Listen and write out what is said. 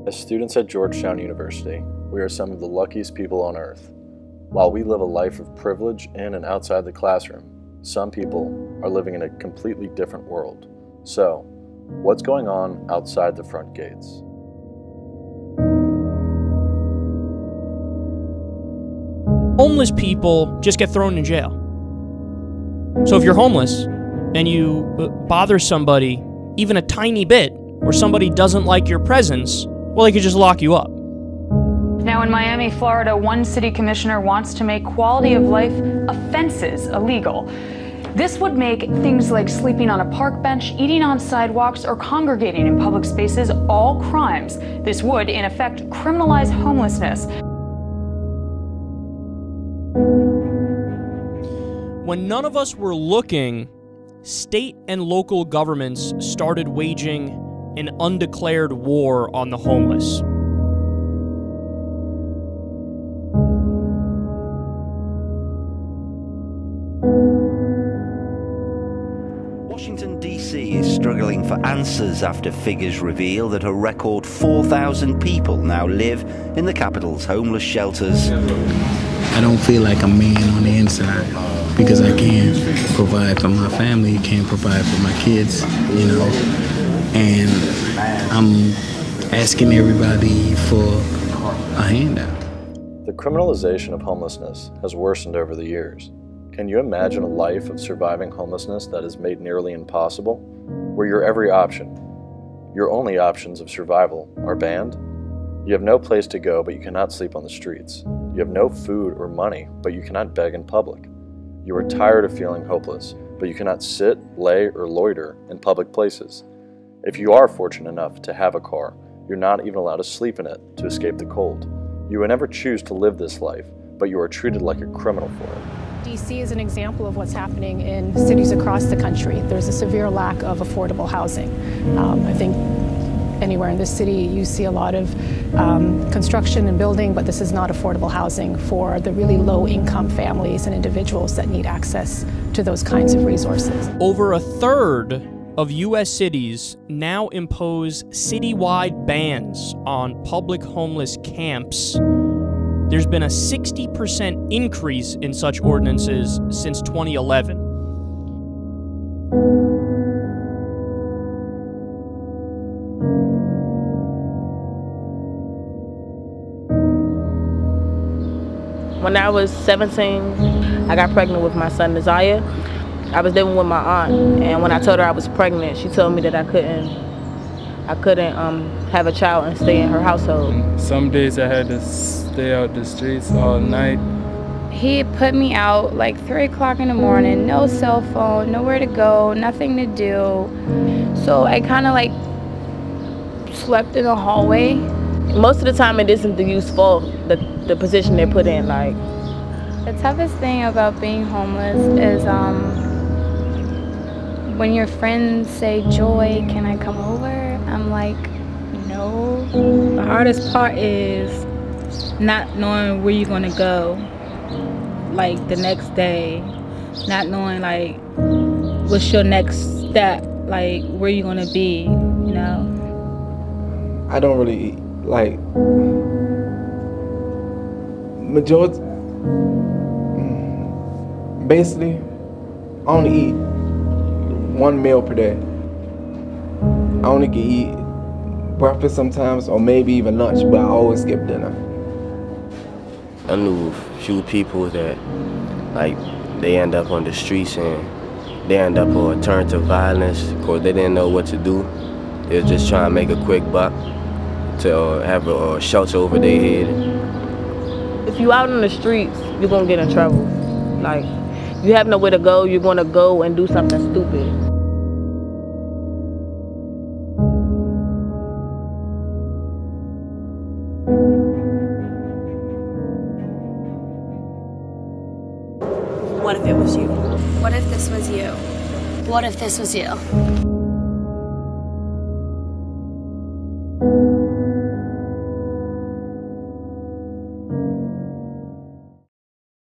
As students at Georgetown University, we are some of the luckiest people on earth. While we live a life of privilege in and outside the classroom, some people are living in a completely different world. So, what's going on outside the front gates? Homeless people just get thrown in jail. So if you're homeless and you bother somebody even a tiny bit, or somebody doesn't like your presence, well, they could just lock you up. Now in Miami, Florida, one city commissioner wants to make quality of life offenses illegal. This would make things like sleeping on a park bench, eating on sidewalks, or congregating in public spaces all crimes. This would, in effect, criminalize homelessness. When none of us were looking, state and local governments started waging an undeclared war on the homeless. Washington, D.C. is struggling for answers after figures reveal that a record 4,000 people now live in the capital's homeless shelters. I don't feel like a man on the inside because I can't provide for my family, can't provide for my kids, you know, and I'm asking everybody for a handout. The criminalization of homelessness has worsened over the years. Can you imagine a life of surviving homelessness that is made nearly impossible, where your every option, your only options of survival, are banned? You have no place to go, but you cannot sleep on the streets. You have no food or money, but you cannot beg in public. You are tired of feeling hopeless, but you cannot sit, lay, or loiter in public places. If you are fortunate enough to have a car, you're not even allowed to sleep in it to escape the cold. You would never choose to live this life, but you are treated like a criminal for it. DC is an example of what's happening in cities across the country. There's a severe lack of affordable housing. I think anywhere in this city you see a lot of construction and building, but this is not affordable housing for the really low-income families and individuals that need access to those kinds of resources. Over a third of U.S. cities now impose citywide bans on public homeless camps. There's been a 60% increase in such ordinances since 2011. When I was 17, I got pregnant with my son, Desire. I was living with my aunt, and when I told her I was pregnant, she told me that I couldn't have a child and stay in her household. Some days I had to stay out the streets all night. He put me out like 3 o'clock in the morning, no cell phone, nowhere to go, nothing to do. So I kind of like slept in the hallway. Most of the time it isn't the youth's fault, the position they're put in. Like, the toughest thing about being homeless is when your friends say, "Joy, can I come over?" I'm like, no. The hardest part is not knowing where you're gonna go, like the next day, not knowing like what's your next step, like where you're gonna be, you know. I don't really like majority. Basically, I only eat 1 meal per day. I only can eat breakfast sometimes, or maybe even lunch, but I always skip dinner. I knew a few people that, like, they end up on the streets and they end up or turn to violence because they didn't know what to do. They were just trying to make a quick buck to have a shelter over their head. If you out on the streets, you're gonna get in trouble. Like, you have nowhere to go, you're gonna go and do something stupid. What if it was you? What if this was you? What if this was you?